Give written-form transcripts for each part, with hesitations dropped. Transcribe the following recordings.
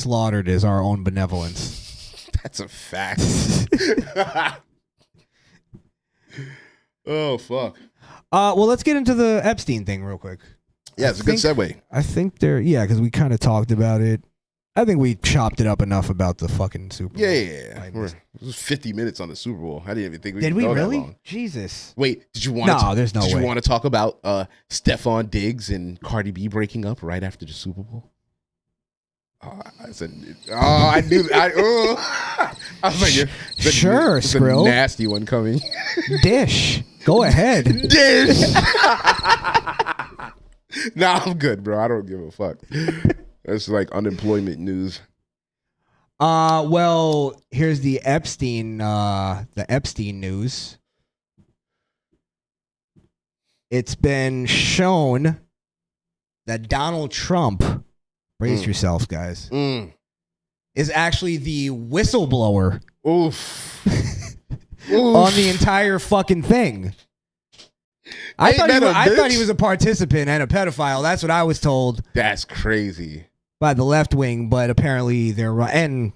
slaughtered is our own benevolence. That's a fact. Oh, fuck. Well, let's get into the Epstein thing real quick. Yeah, it's a good segue. I think because we kind of talked about it. I think we chopped it up enough about the fucking Super Bowl. Yeah. It was 50 minutes on the Super Bowl. I didn't even think we did could we go really? that long. Jesus. Wait, did you want there's no way. Did you want to talk about Stephon Diggs and Cardi B breaking up right after the Super Bowl? I said, I knew. I was like, sure, it's Skrill. a nasty one coming. Dish. Go ahead. Dish. Nah, I'm good, bro. I don't give a fuck. That's like unemployment news. Well, here's the Epstein news. It's been shown that Donald Trump, brace yourselves, guys, is actually the whistleblower. Oof. On the entire fucking thing. I thought he was a participant and a pedophile. That's what I was told. That's crazy. By the left wing, but apparently they're right. And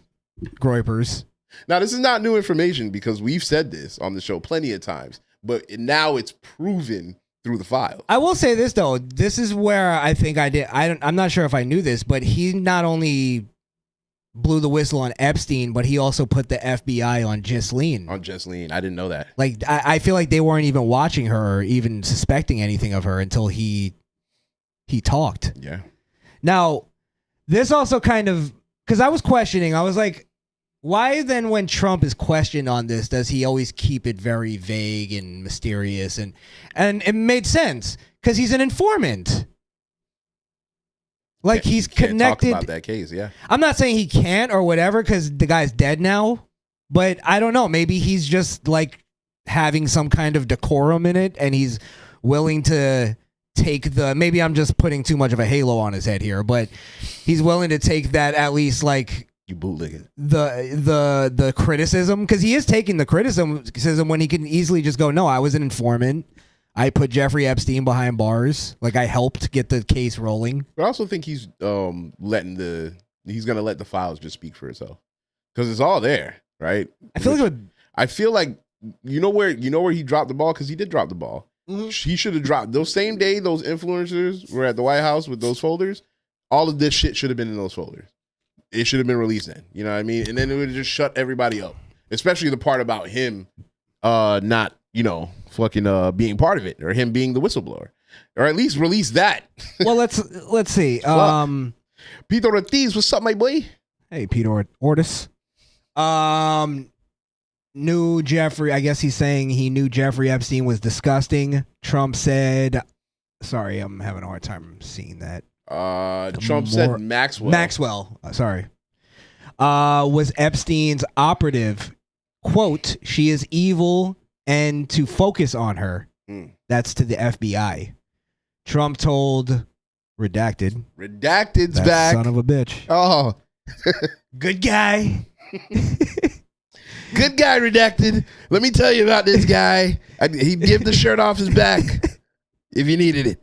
Groypers. Now, this is not new information because we've said this on the show plenty of times, but now it's proven through the file. I will say this, though. This is where I think I'm not sure if I knew this, but he not only blew the whistle on Epstein, but he also put the FBI on Ghislaine. On Ghislaine. I didn't know that. Like, I feel like they weren't even watching her or even suspecting anything of her until he talked. Yeah. Now, this also kind of, because I was questioning, I was like, why then when Trump is questioned on this, does he always keep it very vague and mysterious? And it made sense, because he's an informant. Like, he's connected. Talk about that case, yeah. I'm not saying he can't or whatever, because the guy's dead now, but I don't know. Maybe he's just like having some kind of decorum in it, and he's willing to take maybe I'm just putting too much of a halo on his head here, but he's willing to take that, at least, like, you bootleg it, the criticism, because he is taking the criticism when he can easily just go, no, I was an informant. I put Jeffrey Epstein behind bars. Like, I helped get the case rolling. But I also think he's gonna let the files just speak for itself, because it's all there, right? I feel like you know where he dropped the ball, because he did drop the ball. Mm-hmm. He should have dropped those same day. Those influencers were at the White House with those folders. All of this shit should have been in those folders. It should have been released then. You know what I mean? And then it would have just shut everybody up, especially the part about him not, fucking being part of it, or him being the whistleblower, or at least release that. Well, let's see. Peter Ortiz, what's up, my boy? Hey, Peter Ortiz. Knew Jeffrey. I guess he's saying he knew Jeffrey Epstein was disgusting. Trump said, sorry, I'm having a hard time seeing that. Trump said Maxwell. Sorry. Was Epstein's operative. Quote, she is evil and to focus on her. That's to the FBI. Trump told Redacted. Redacted's that back. Son of a bitch. Oh. Good guy. Good guy, Redacted. Let me tell you about this guy. He'd give the shirt off his back if you needed it.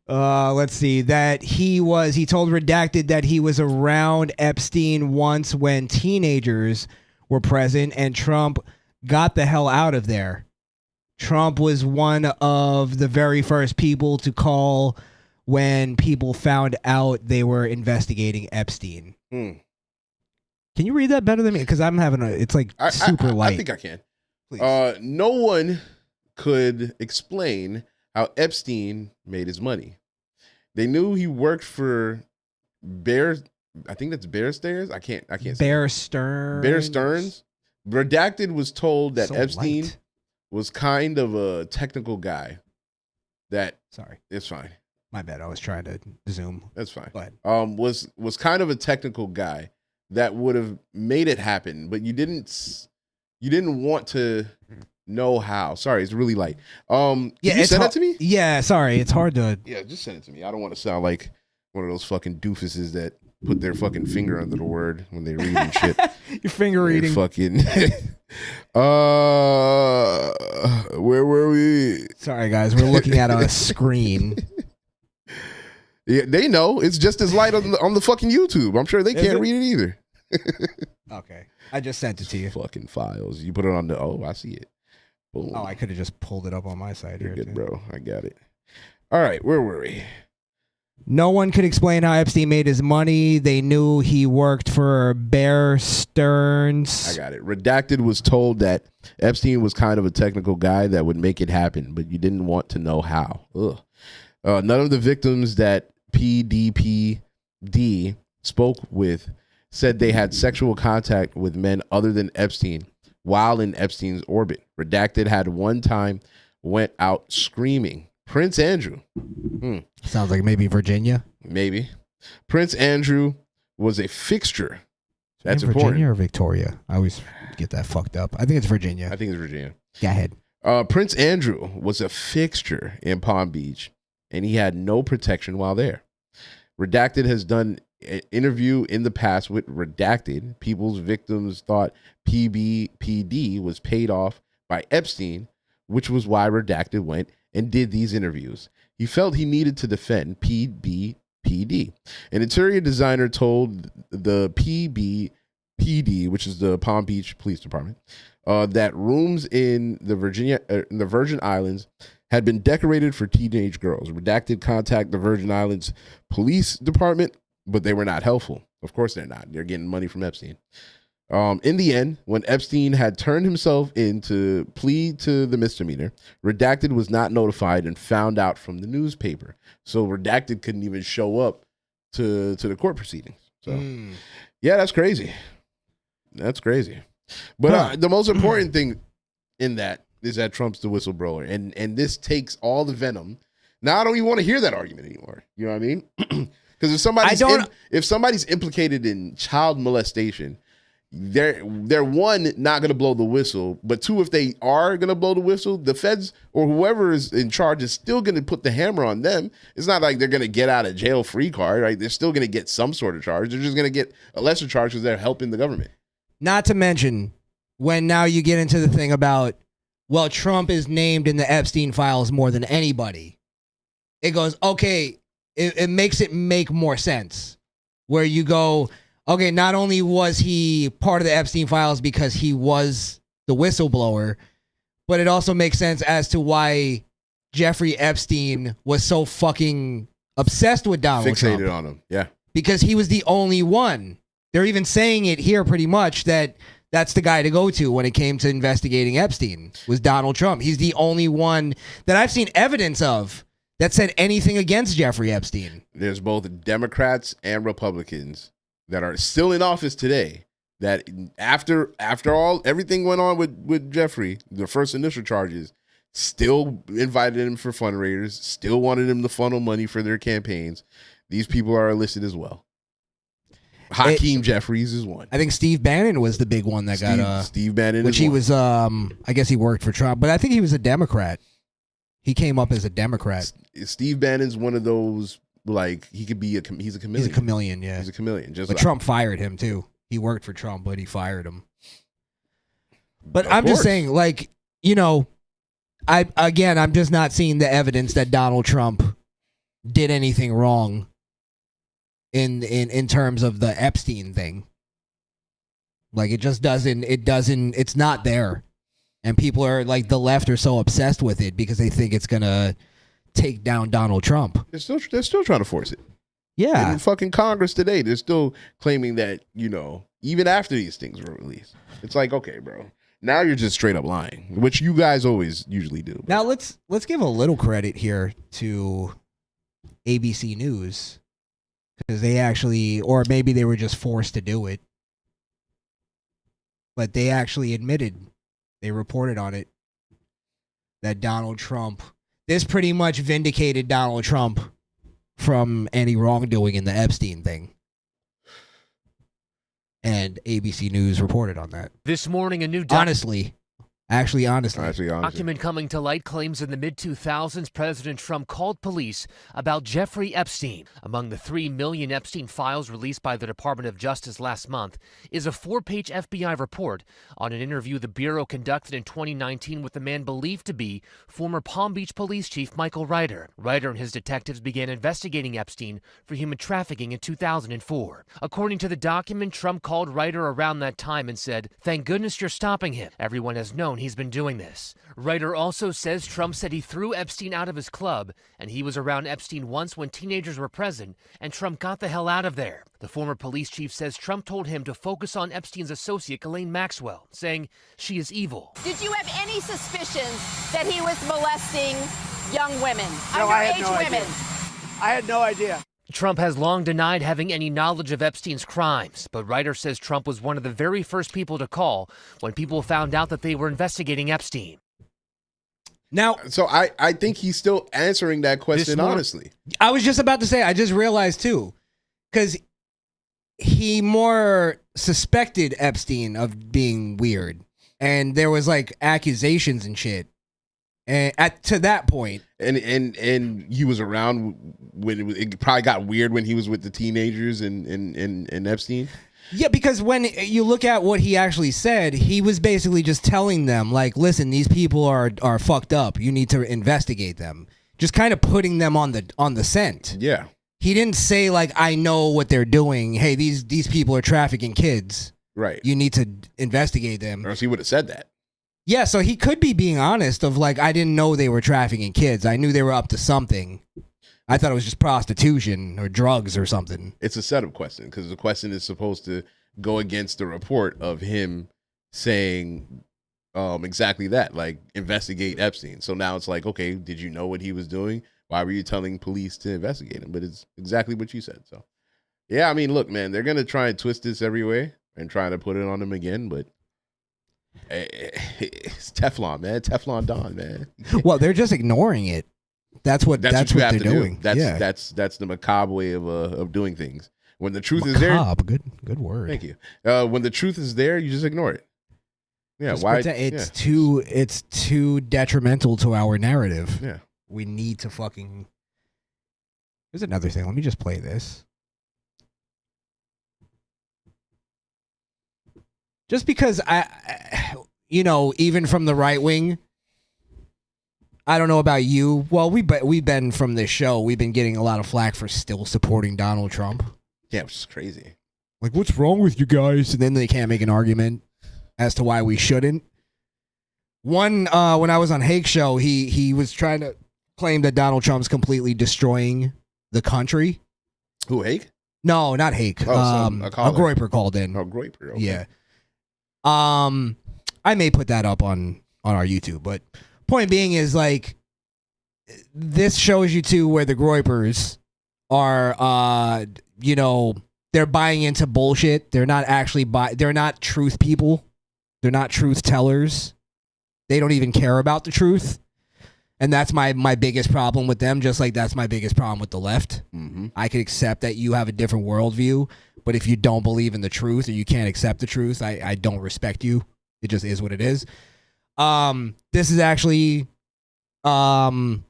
Let's see. That he told Redacted that he was around Epstein once when teenagers were present, and Trump got the hell out of there. Trump was one of the very first people to call when people found out they were investigating Epstein. Can you read that better than me? Because I'm having it's like super light. I think I can. Please. No one could explain how Epstein made his money. They knew he worked for I think that's Bear Stairs. I can't Bear Stearns. Bear Stearns. Redacted was told that So Epstein light. was kind of a technical guy. Sorry. It's fine. My bad. I was trying to zoom. That's fine. Go ahead. Was kind of a technical guy that would have made it happen, but you didn't want to know how. Sorry, it's really light. Can you send it to me? Yeah, sorry. It's hard to. Yeah, just send it to me. I don't want to sound like one of those fucking doofuses that put their fucking finger under the word when they read and shit. Your finger reading. Fucking. Where were we? Sorry, guys. We're looking at a screen. Yeah, they know. It's just as light on the fucking YouTube. I'm sure they can't read it either. Okay. I just sent it to you. Fucking files. You put it on the... Oh, I see it. Boom. Oh, I could have just pulled it up on my side. You're here good, too. bro. I got it. All right. Where were we? No one could explain how Epstein made his money. They knew he worked for Bear Stearns. I got it. Redacted was told that Epstein was kind of a technical guy that would make it happen, but you didn't want to know how. Ugh. None of the victims that PDPD spoke with said they had sexual contact with men other than Epstein while in Epstein's orbit. Redacted had one time went out screaming. Prince Andrew. Sounds like maybe Virginia. Maybe. Prince Andrew was a fixture. That's Virginia important. or Victoria? I always get that fucked up. I think it's Virginia. I think it's Virginia. Go ahead. Prince Andrew was a fixture in Palm Beach, and he had no protection while there. Redacted has done an interview in the past with Redacted. People's victims thought PBPD was paid off by Epstein, which was why Redacted went and did these interviews. He felt he needed to defend PBPD. An interior designer told the PBPD, which is the Palm Beach Police Department, that rooms in the Virgin Islands had been decorated for teenage girls. Redacted contacted the Virgin Islands Police Department, but they were not helpful. Of course they're not. They're getting money from Epstein. In the end, when Epstein had turned himself in to plead to the misdemeanor, Redacted was not notified and found out from the newspaper. So Redacted couldn't even show up to the court proceedings. So, yeah, that's crazy. That's crazy. But the most important thing in that is that Trump's the whistleblower. And this takes all the venom. Now, I don't even want to hear that argument anymore. You know what I mean? Because if somebody's implicated in child molestation, they're one, not going to blow the whistle, but two, if they are going to blow the whistle, the feds or whoever is in charge is still going to put the hammer on them. It's not like they're going to get out of jail free card, right? They're still going to get some sort of charge. They're just going to get a lesser charge because they're helping the government. Not to mention, when now you get into the thing about, well, Trump is named in the Epstein files more than anybody. It goes, okay, it makes it make more sense. Where you go, okay, not only was he part of the Epstein files because he was the whistleblower, but it also makes sense as to why Jeffrey Epstein was so fucking obsessed with Donald Trump. Fixated on him, yeah. Because he was the only one. They're even saying it here pretty much that that's the guy to go to when it came to investigating Epstein, was Donald Trump. He's the only one that I've seen evidence of that said anything against Jeffrey Epstein. There's both Democrats and Republicans that are still in office today that after everything went on with Jeffrey, the first initial charges, still invited him for fundraisers, still wanted him to funnel money for their campaigns. These people are listed as well. Hakeem Jeffries is one. I think Steve Bannon was the big one that got Steve Bannon, which he was. I guess he worked for Trump, but I think he was a Democrat. He came up as a Democrat. Steve Bannon's one of those, like, he could be he's a chameleon. He's a chameleon, yeah. He's a chameleon. Just but like, Trump fired him too. He worked for Trump, but he fired him. But I'm course. just saying, like, you know, I'm just not seeing the evidence that Donald Trump did anything wrong in terms of the Epstein thing. Like, it's not there. And people are like, the left are so obsessed with it because they think it's gonna take down Donald Trump. They're still trying to force it. Yeah. In fucking Congress today, they're still claiming that, you know, even after these things were released. It's like, okay, bro. Now you're just straight up lying, which you guys always usually do. Now let's give a little credit here to ABC News, because they actually, or maybe they were just forced to do it, but they actually admitted, they reported on it, that Donald Trump, this pretty much vindicated Donald Trump from any wrongdoing in the Epstein thing. And ABC News reported on that. This morning, a new... Honestly, Actually, honestly. Document coming to light claims in the mid-2000s, President Trump called police about Jeffrey Epstein. Among the 3 million Epstein files released by the Department of Justice last month is a 4-page FBI report on an interview the Bureau conducted in 2019 with the man believed to be former Palm Beach Police Chief Michael Ryder. Ryder and his detectives began investigating Epstein for human trafficking in 2004. According to the document, Trump called Ryder around that time and said, "Thank goodness you're stopping him. Everyone has known he's been doing this." Ryder also says Trump said he threw Epstein out of his club, and he was around Epstein once when teenagers were present, and Trump got the hell out of there. The former police chief says Trump told him to focus on Epstein's associate, Ghislaine Maxwell, saying she is evil. Did you have any suspicions that he was molesting young women, no, underage women? I had no idea. Trump has long denied having any knowledge of Epstein's crimes, but Ryder says Trump was one of the very first people to call when people found out that they were investigating Epstein. Now, so I think he's still answering that question honestly. I was just about to say, I just realized too, because he more suspected Epstein of being weird, and there was like accusations and shit. And to that point, and he was around when it probably got weird when he was with the teenagers and Epstein. Yeah, because when you look at what he actually said, he was basically just telling them, like, listen, these people are fucked up. You need to investigate them. Just kind of putting them on the scent. Yeah. He didn't say, like, I know what they're doing. Hey, these people are trafficking kids. Right. You need to investigate them. Or else he would have said that. Yeah, so he could be being honest of, like, I didn't know they were trafficking kids. I knew they were up to something. I thought it was just prostitution or drugs or something. It's a setup question because the question is supposed to go against the report of him saying exactly that, like investigate Epstein. So now it's like, okay, did you know what he was doing? Why were you telling police to investigate him? But it's exactly what you said. So, yeah, I mean, look, man, they're going to try and twist this every way and try to put it on him again, but it's Teflon, man. Teflon Don, man. Well, they're just ignoring it. That's what they're doing. That's the macabre way of doing things. When the truth macabre, is there, good word. Thank you. When the truth is there, you just ignore it. Yeah, just why? It's too detrimental to our narrative. Yeah, we need to fucking. There's another thing. Let me just play this. Just because I even from the right wing. I don't know about you. Well, we've been from this show. We've been getting a lot of flack for still supporting Donald Trump. Yeah, which is crazy. Like, what's wrong with you guys? And then they can't make an argument as to why we shouldn't. One, when I was on Hake's show, he was trying to claim that Donald Trump's completely destroying the country. Who, Hake? No, not Hake. A Groiper called in. Oh, Groiper. Okay. Yeah. I may put that up on our YouTube, but point being is, like, this shows you too where the Groipers are, they're buying into bullshit. They're not actually they're not truth people. They're not truth tellers. They don't even care about the truth. And that's my biggest problem with them, just like that's my biggest problem with the left. Mm-hmm. I could accept that you have a different worldview, but if you don't believe in the truth or you can't accept the truth, I don't respect you. It just is what it is. This is actually Caroline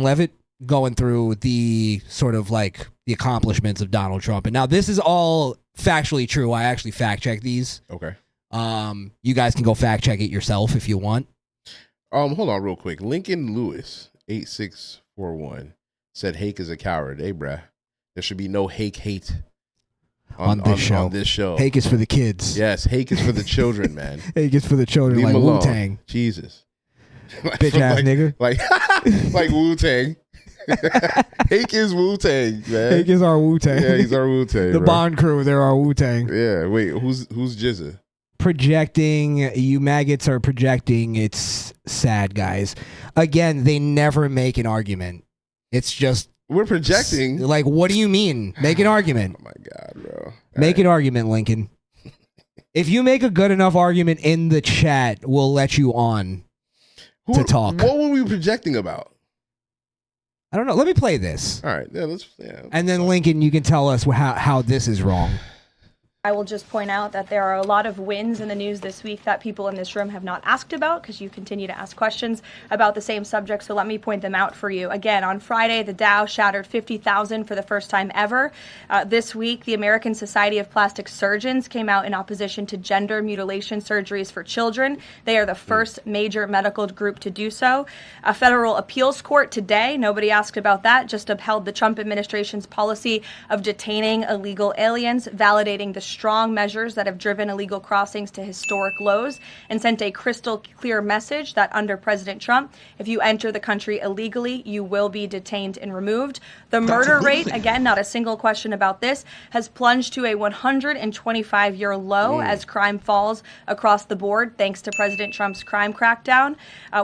Leavitt going through the sort of like the accomplishments of Donald Trump. And now this is all factually true. I actually fact check these. Okay. You guys can go fact check it yourself if you want. Hold on real quick. Lincoln Lewis 8641 said Hake is a coward. Hey, bruh, there should be no Hake hate on this show. Hake is for the kids. Yes, Hake is for the children, man. Hake is for the children. Leave like him alone. Wu-Tang. Jesus. Bitch ass nigga. Like Wu-Tang. Hake is Wu-Tang, man. Hake is our Wu-Tang. Yeah, he's our Wu-Tang. The Bond crew, they're our Wu-Tang. Yeah, wait, who's Jizza? Projecting, you maggots are projecting. It's sad, guys. Again, they never make an argument. It's just we're projecting. Like, what do you mean? Make an argument. Oh my god, bro. Make an argument, Lincoln. If you make a good enough argument in the chat, we'll let you on to talk. What were we projecting about? I don't know. Let me play this. All right. Yeah, and then, Lincoln, you can tell us how this is wrong. I will just point out that there are a lot of wins in the news this week that people in this room have not asked about because you continue to ask questions about the same subject, so let me point them out for you. Again, on Friday, the Dow shattered 50,000 for the first time ever. This week, the American Society of Plastic Surgeons came out in opposition to gender mutilation surgeries for children. They are the first major medical group to do so. A federal appeals court today, nobody asked about that, just upheld the Trump administration's policy of detaining illegal aliens, validating the strong measures that have driven illegal crossings to historic lows, and sent a crystal clear message that under President Trump, if you enter the country illegally, you will be detained and removed. The murder rate, again, not a single question about this, has plunged to a 125-year low as crime falls across the board, thanks to President Trump's crime crackdown.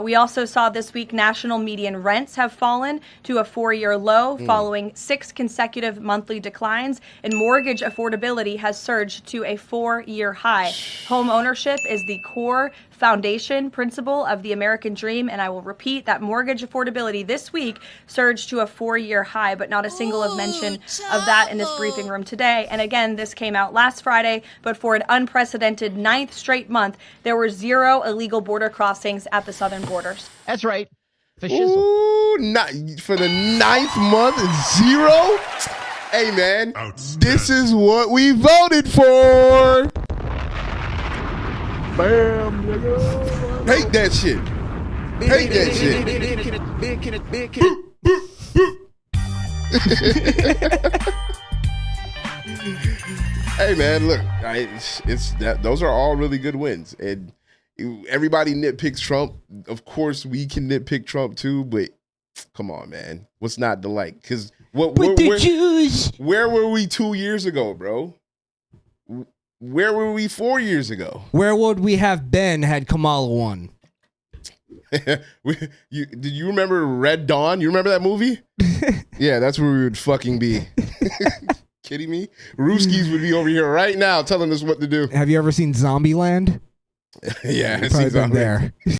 We also saw this week national median rents have fallen to a 4-year low following 6 consecutive monthly declines, and mortgage affordability has surged to a 4-year high. Home ownership is the core foundation principle of the American dream, and I will repeat that mortgage affordability this week surged to a 4-year high, but not a single of mention of that in this briefing room today. And again, this came out last Friday, but for an unprecedented 9th straight month, there were 0 illegal border crossings at the southern borders. That's right. Ooh, not for the 9th month, 0? Hey, man, this is what we voted for. Bam, nigga. Hate that shit. Hate that shit. Hey, man, look, it's that. Those are all really good wins, and everybody nitpicks Trump. Of course, we can nitpick Trump too, but come on, man, what's not to like? Because where were we 2 years ago, bro? Where were we 4 years ago? Where would we have been had Kamala won? Did you remember Red Dawn? You remember that movie? Yeah, that's where we would fucking be. Kidding me? Rooskies would be over here right now telling us what to do. Have you ever seen Zombieland? Yeah, I've probably been there.